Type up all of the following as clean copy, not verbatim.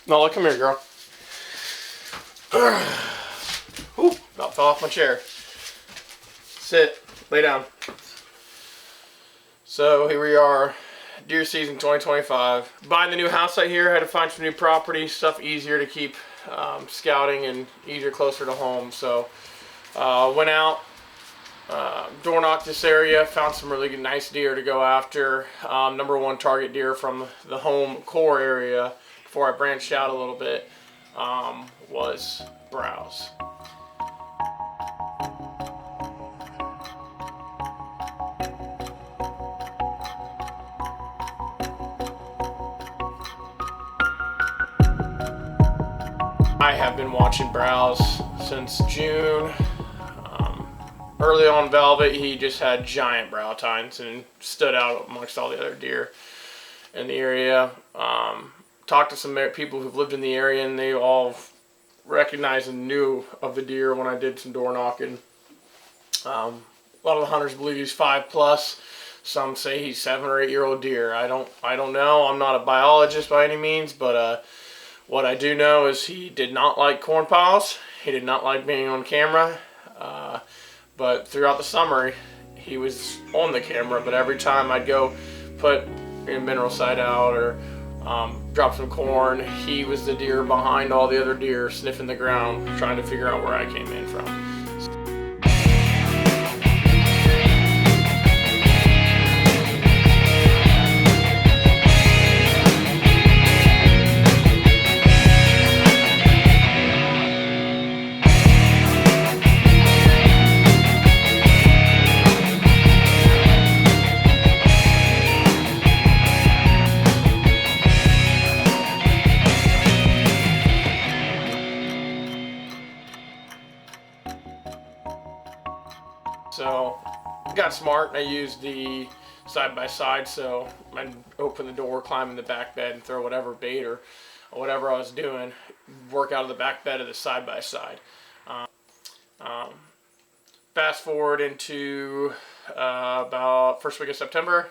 Nala, come here, girl. Ooh, about fell off my chair. Sit. Lay down. So here we are, deer season 2025. Buying the new house out here, had to find some new property, stuff easier to keep scouting and easier closer to home. So went out, door knocked this area, found some really good, nice deer to go after. #1 target deer from the home core area before I branched out a little bit was browse. I have been watching browse since June. Early on Velvet, he just had giant brow tines and stood out amongst all the other deer in the area. Talked to some people who've lived in the area, and they all recognized and knew of the deer when I did some door knocking. A lot of the hunters believe he's 5+. Some say he's 7 or 8 year old deer. I don't know. I'm not a biologist by any means, but what I do know is he did not like corn piles. He did not like being on camera. But throughout the summer, he was on the camera. But every time I'd go put a mineral site out or drop some corn, he was the deer behind all the other deer, sniffing the ground, trying to figure out where I came in from. So I got smart and I used the side-by-side, so I'd open the door, climb in the back bed, and throw whatever bait or whatever I was doing, work out of the back bed of the side-by-side. Fast forward into about first week of September,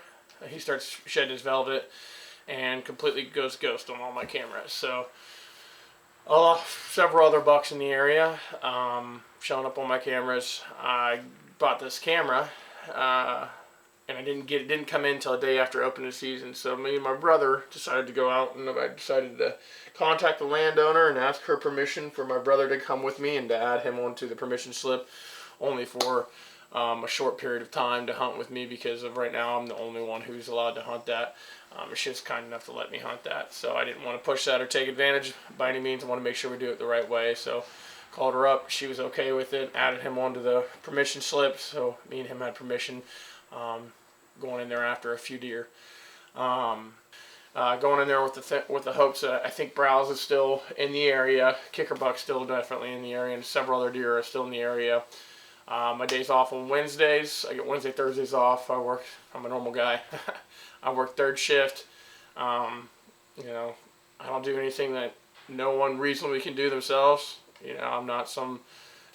he starts shedding his velvet and completely goes ghost on all my cameras. So several other bucks in the area showing up on my cameras. I bought this camera and it didn't come in until a day after opening the season. So me and my brother decided to go out, and I decided to contact the landowner and ask her permission for my brother to come with me and to add him onto the permission slip, only for a short period of time to hunt with me, because of right now I'm the only one who's allowed to hunt that. She's kind enough to let me hunt that, so I didn't want to push that or take advantage by any means. I want to make sure we do it the right way. So called her up, she was okay with it, added him onto the permission slip, so me and him had permission going in there after a few deer. Going in there with the hopes that I think browse is still in the area, kickerbuck's still definitely in the area, and several other deer are still in the area. My days off on Wednesdays. I get Wednesday, Thursdays off. I'm a normal guy. I work third shift. You know, I don't do anything that no one reasonably can do themselves. You know, I'm not some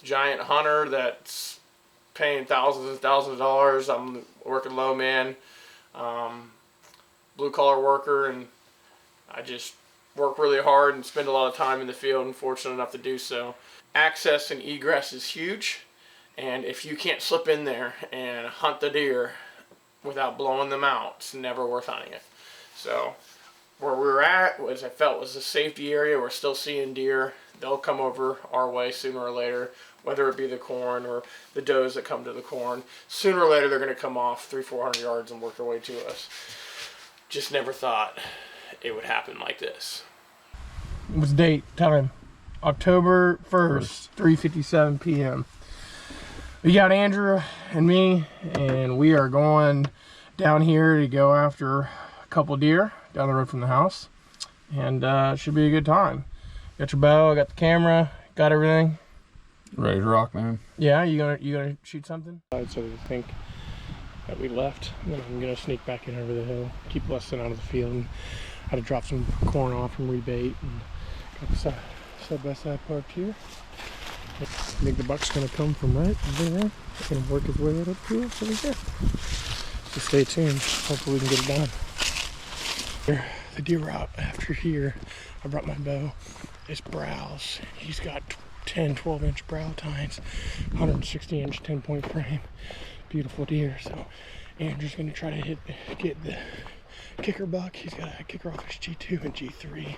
giant hunter that's paying thousands and thousands of dollars. I'm working low man, blue collar worker, and I just work really hard and spend a lot of time in the field, and fortunate enough to do so. Access and egress is huge, and if you can't slip in there and hunt the deer without blowing them out, it's never worth hunting it. So where we were at was, I felt, was a safety area. We're still seeing deer. They'll come over our way sooner or later, whether it be the corn or the does that come to the corn. Sooner or later, they're going to come off 300-400 yards and work their way to us. Just never thought it would happen like this. What's the date? Time. October 1st, 3:57 p.m. We got Andrew and me, and we are going down here to go after a couple deer down the road from the house, and it should be a good time. Got your bow, got the camera, got everything. Ready to rock, man. Yeah, you gonna shoot something? So they think that we left, and then I'm gonna sneak back in over the hill, keep Weston out of the field, and had to drop some corn off from rebait, and got the side-by-side parked here. I think the buck's gonna come from right there. It's gonna work his way right up to us over here. So stay tuned. Hopefully we can get it done. Here, the deer route after here, I brought my bow, is browse. He's got 10, 12-inch brow tines, 160-inch 10-point frame. Beautiful deer. So Andrew's gonna try to get the kicker buck. He's got a kicker off his G2 and G3.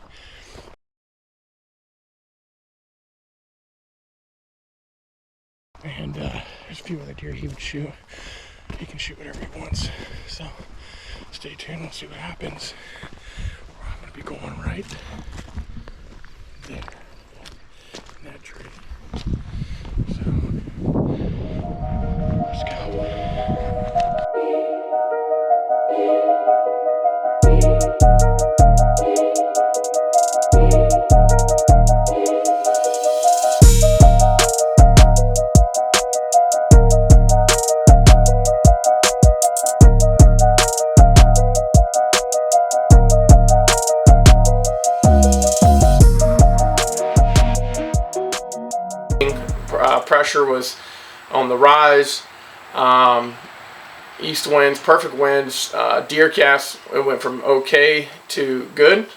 And there's a few other deer he would shoot. He can shoot whatever he wants. So stay tuned, we'll see what happens. I'm gonna be going right there in that tree. So let's go. Pressure was on the rise. East winds, perfect winds. Deer cast, it went from okay to good.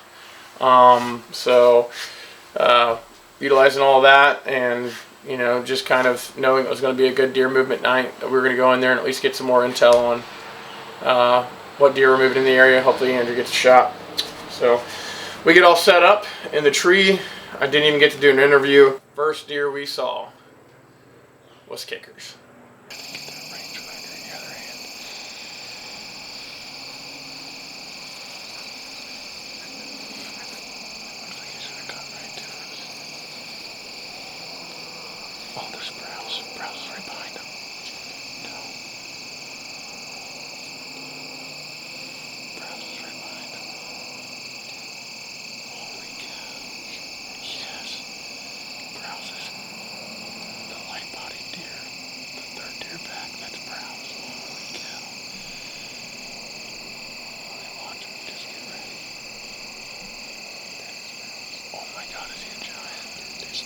Utilizing all that, and just kind of knowing it was going to be a good deer movement night, that we were going to go in there and at least get some more intel on what deer were moving in the area. Hopefully Andrew gets a shot. So we get all set up in the tree. I didn't even get to do an interview. First deer we saw was kickers. Oh, there's browse. Browse is right behind him. No. Browse is right behind him. Holy cow. Yes. Browse is the light-bodied deer. The third deer back. That's browse. Holy cow. Okay, watch him. Just get ready. Oh my God, is he a giant? There's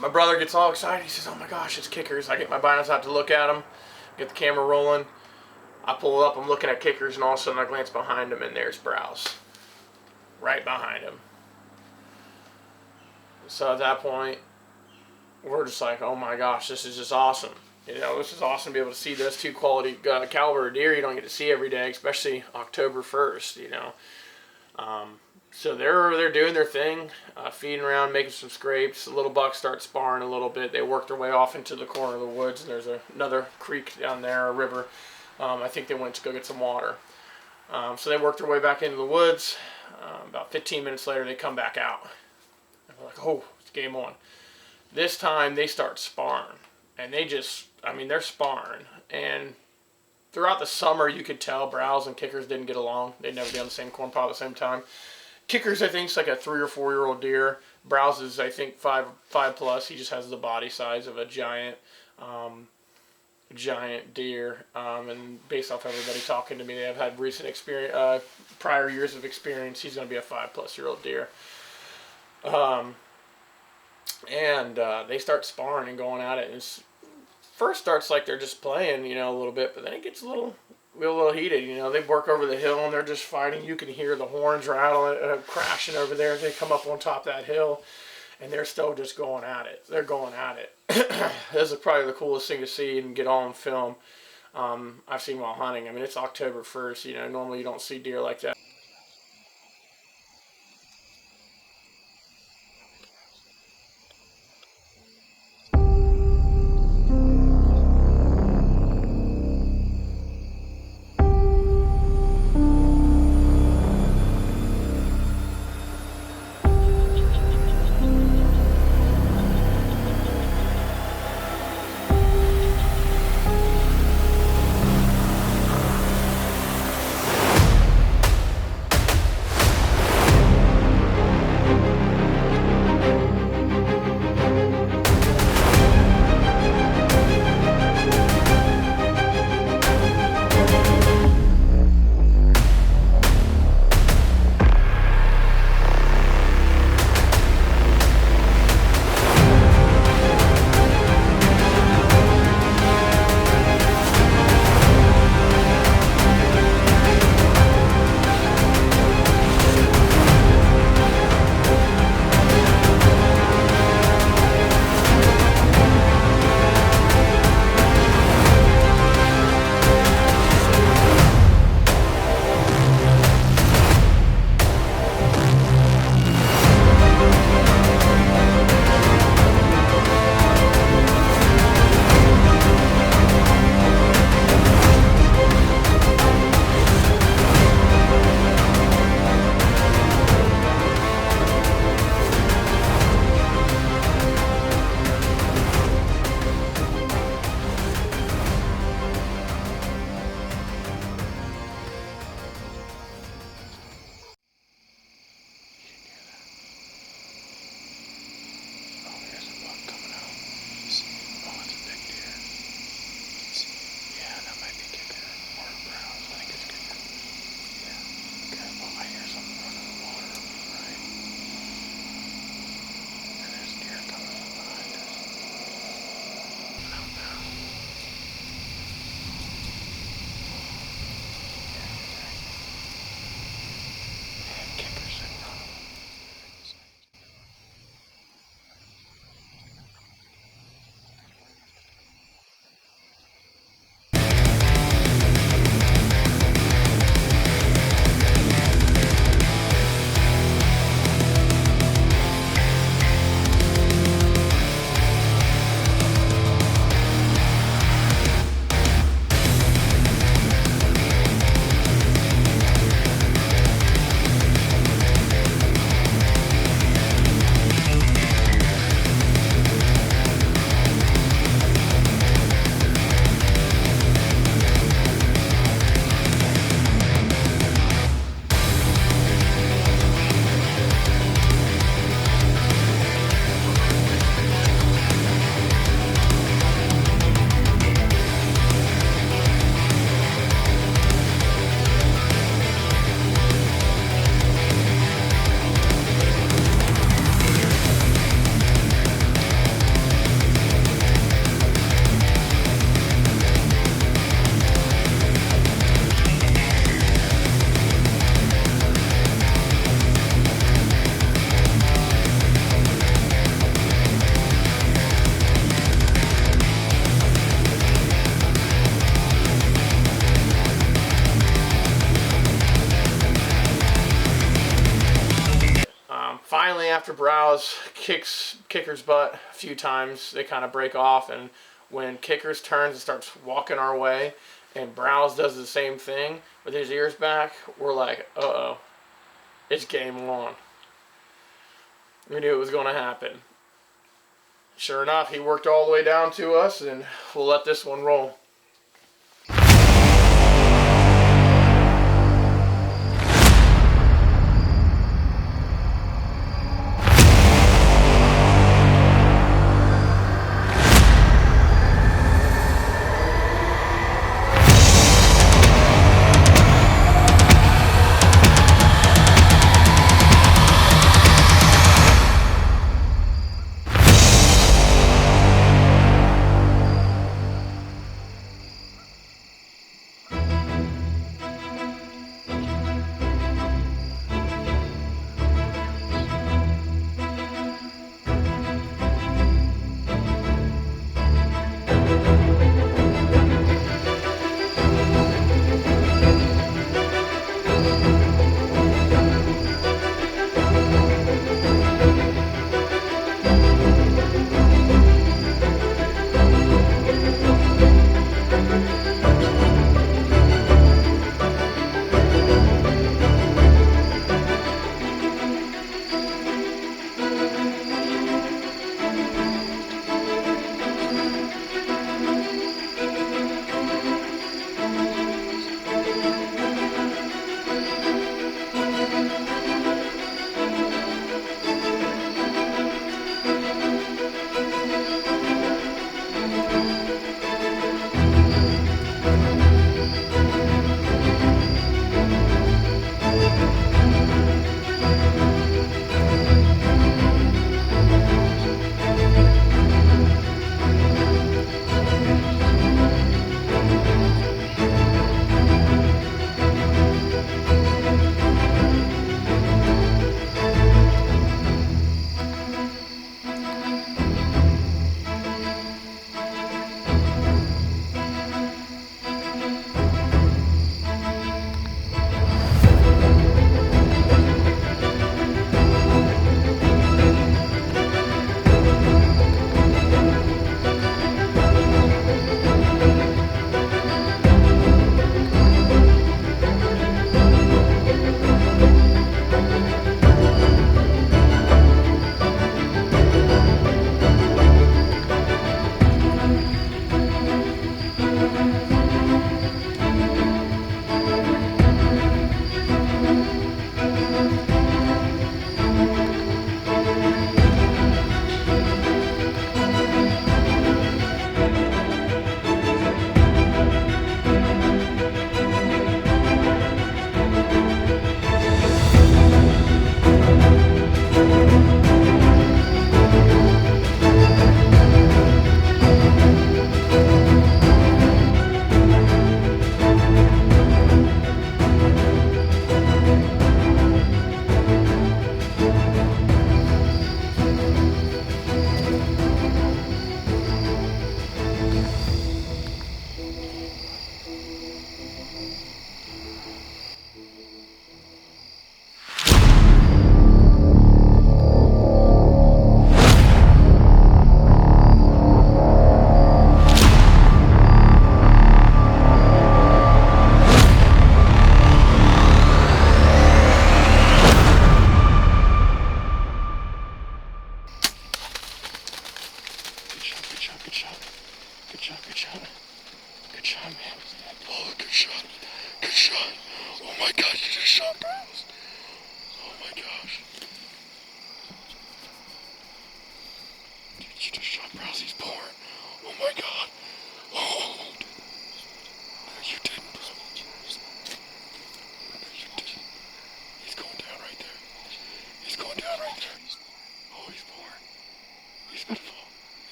My brother gets all excited. He says, "Oh my gosh, it's kickers." I get my binos out to look at them, get the camera rolling. I pull up, I'm looking at kickers, and all of a sudden I glance behind him, and there's browse. Right behind him. So at that point, we're just like, oh my gosh, this is just awesome. This is awesome to be able to see those two quality caliber deer you don't get to see every day, especially October 1st, So they're doing their thing, feeding around, making some scrapes. The little bucks start sparring a little bit. They work their way off into the corner of the woods, and there's another creek down there, a river. I think they went to go get some water. So they work their way back into the woods. About 15 minutes later, they come back out. And we're like, oh, it's game on. This time, they start sparring. And they're sparring. And throughout the summer, you could tell browse and kickers didn't get along. They'd never be on the same corn pile at the same time. Kickers, I think, is like a 3 or 4 year old deer. Browse is, I think, 5 plus. He just has the body size of a giant deer. And based off everybody talking to me, they've had recent experience, prior years of experience. He's going to be a 5 plus year old deer. They start sparring and going at it. And first starts like they're just playing, a little bit, but then it gets a little heated. They work over the hill and they're just fighting. You can hear the horns rattling, crashing over there as they come up on top of that hill, and they're still just going at it. They're going at it. This is probably the coolest thing to see and get on film I've seen while hunting. It's October 1st. Normally you don't see deer like that. after Browse Kicker's butt a few times, they kind of break off, and when Kickers turns and starts walking our way, and Browse does the same thing with his ears back, we're like, uh-oh, it's game on. We knew it was going to happen. Sure enough, he worked all the way down to us, and we'll let this one roll.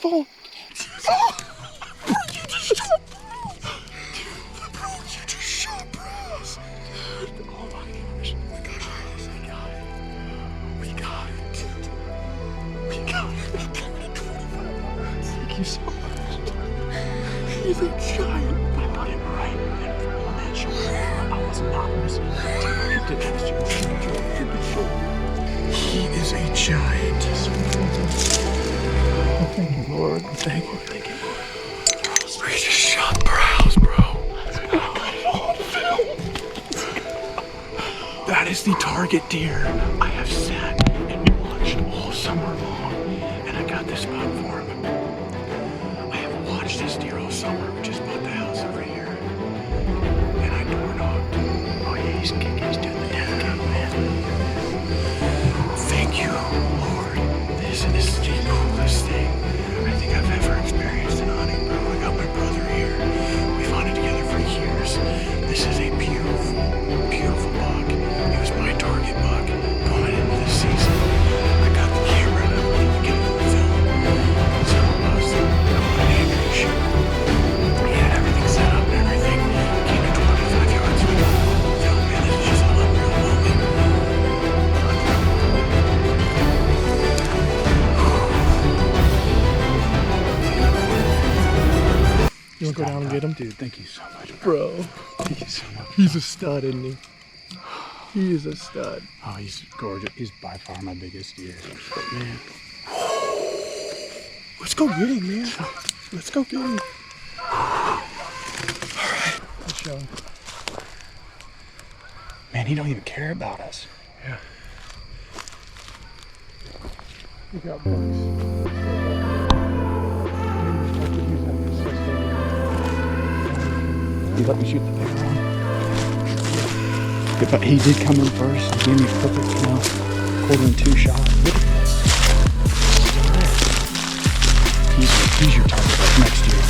phone. Thank you so much. He's a giant. I put him right in front of that shoulder. I was not missing. He is a giant. Oh, thank you, Lord. Thank you. Thank you, Lord. We just shot browse, bro. I got it all on film. That is the target deer I have sat and watched all summer long, and I got this spot for him. I have watched this deer all summer. We just bought the house over here, and I door knocked. Oh yeah, he's kicking. He's doing the death kick, man. Thank you, Lord. This is the coolest thing I think I've ever experienced in hunting, bro. I got my brother here. We've hunted together for years. This is a beautiful, beautiful buck. It was my target buck going into this season. I got the camera and I wanted to get it on film. So I was going to Andrew to shoot. He had everything set up and everything. Came to 25 yards from the film. Man, this is just an unreal moment. You want to go down and get him? Dude, thank you so much, Bro, Thank you so much. he's a stud, isn't he? He is a stud. Oh, he's gorgeous. He's by far my biggest deer. But man, Let's go get him, man. Let's go get him. Alright, let's show him. man, he don't even care about us. Yeah. We got bucks. He let me shoot the bigger one. Yeah, but he did come in first. He gave me a perfect, quarter and two shot. He's your target like next year.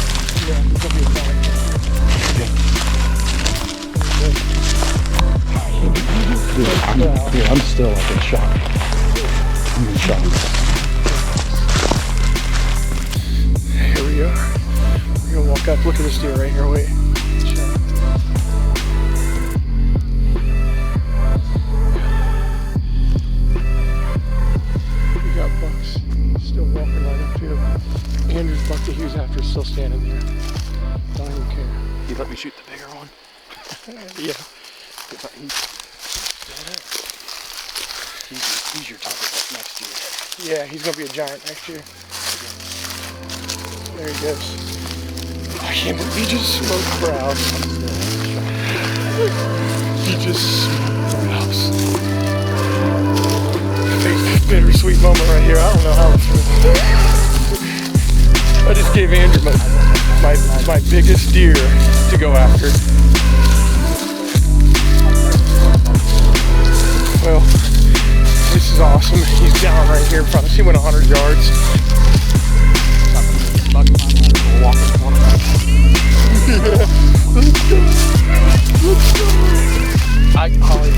Yeah, he's gonna be a fine. Dude, I'm still like in shock. I'm in shock. Here we are. We're gonna walk up. Look at this deer right here. Wait. We got bucks still walking right up to him. Andrew's buck that he was after is still standing there. Don't even care. He let me shoot the bigger one. Yeah. He's your target like next year. Yeah, he's gonna be a giant next year. There he goes. I can't believe he just smoked browse. He just smoked browse. Bittersweet moment right here. I don't know how I'm feeling. I just gave Andrew my biggest deer to go after. Well, this is awesome. He's down right here in front of us. He went 100 yards. Let's go. Let's go. I call it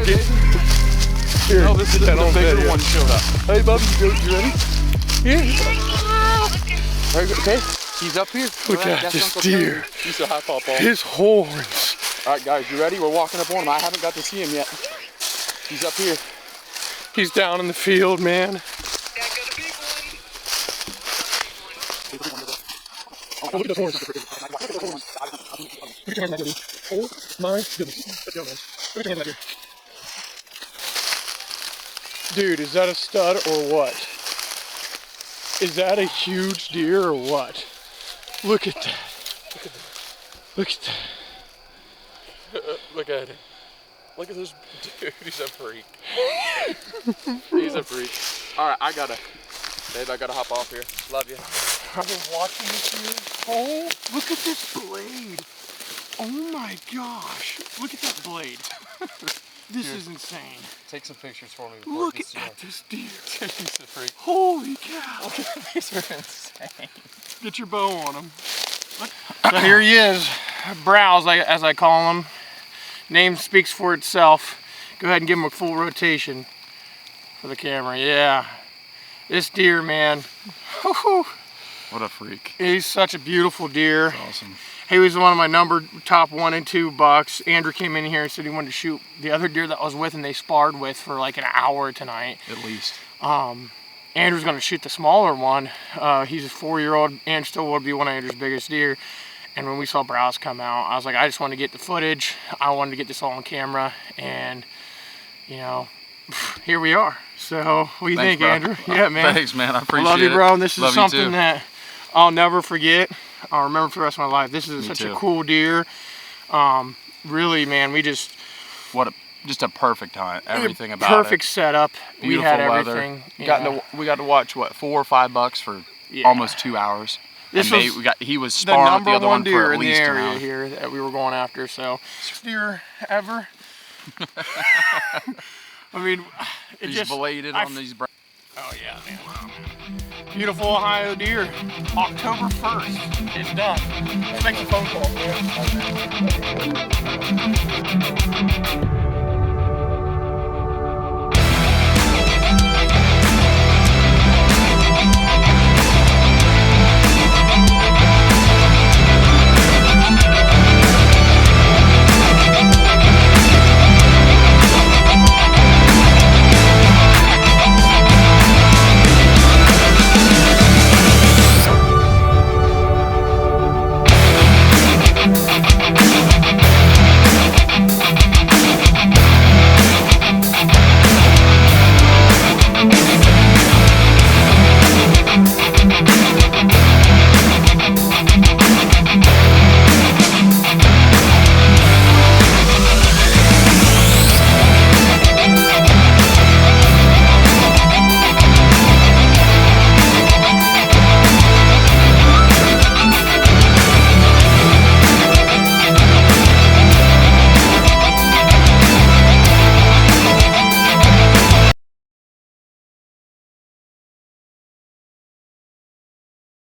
here. No, this is the bigger one showed up. Hey, Bubby, you ready? Yeah. Okay. He's up here. Look at this deer. He's a high paw. His horns. All right, guys, you ready? We're walking up on him. I haven't got to see him yet. He's up here. He's down in the field, man. Oh, look at the horns. Look at the horns. Oh my goodness. Look at the hands out here. Dude, is that a stud or what? Is that a huge deer or what? Look at that. Look at that. Look at him. Look at this dude. He's a freak. He's a freak. All right, babe, I gotta hop off here. Love you. I've been watching this deer. Oh, look at this blade. Oh my gosh. Look at that blade. This is insane. Take some pictures for me. Look at this deer. He's a freak. Holy cow. These are insane. Get your bow on him. So here he is. Browse, as I call him. Name speaks for itself. Go ahead and give him a full rotation for the camera. Yeah. This deer, man. What a freak. He's such a beautiful deer. That's awesome. He was one of my numbered top 1 and 2 bucks. Andrew came in here and said he wanted to shoot the other deer that I was with and they sparred with for like an hour tonight. At least. Andrew's going to shoot the smaller one. He's a 4-year-old and still will be one of Andrew's biggest deer. And when we saw browse come out, I was like, I just wanted to get the footage. I wanted to get this all on camera, and you know, here we are. So what do you think, bro. Andrew? Yeah, man. Thanks, man. I appreciate it. Love you, bro. And this is Love you something too. that I'll never forget. I'll remember for the rest of my life. This is such a cool deer. Really, man, we just Just a perfect hunt. Everything about perfect setup. Beautiful We had weather. everything. We got to watch what, 4 or 5 bucks for almost 2 hours. This and was he was the sparring with the number other one one for deer at in the least an area hour. here that we were going after. So, deer ever. I mean, it He's just bladed on these. Oh yeah, man. Beautiful Ohio deer. October 1st. It's done. Let's make a phone call, man.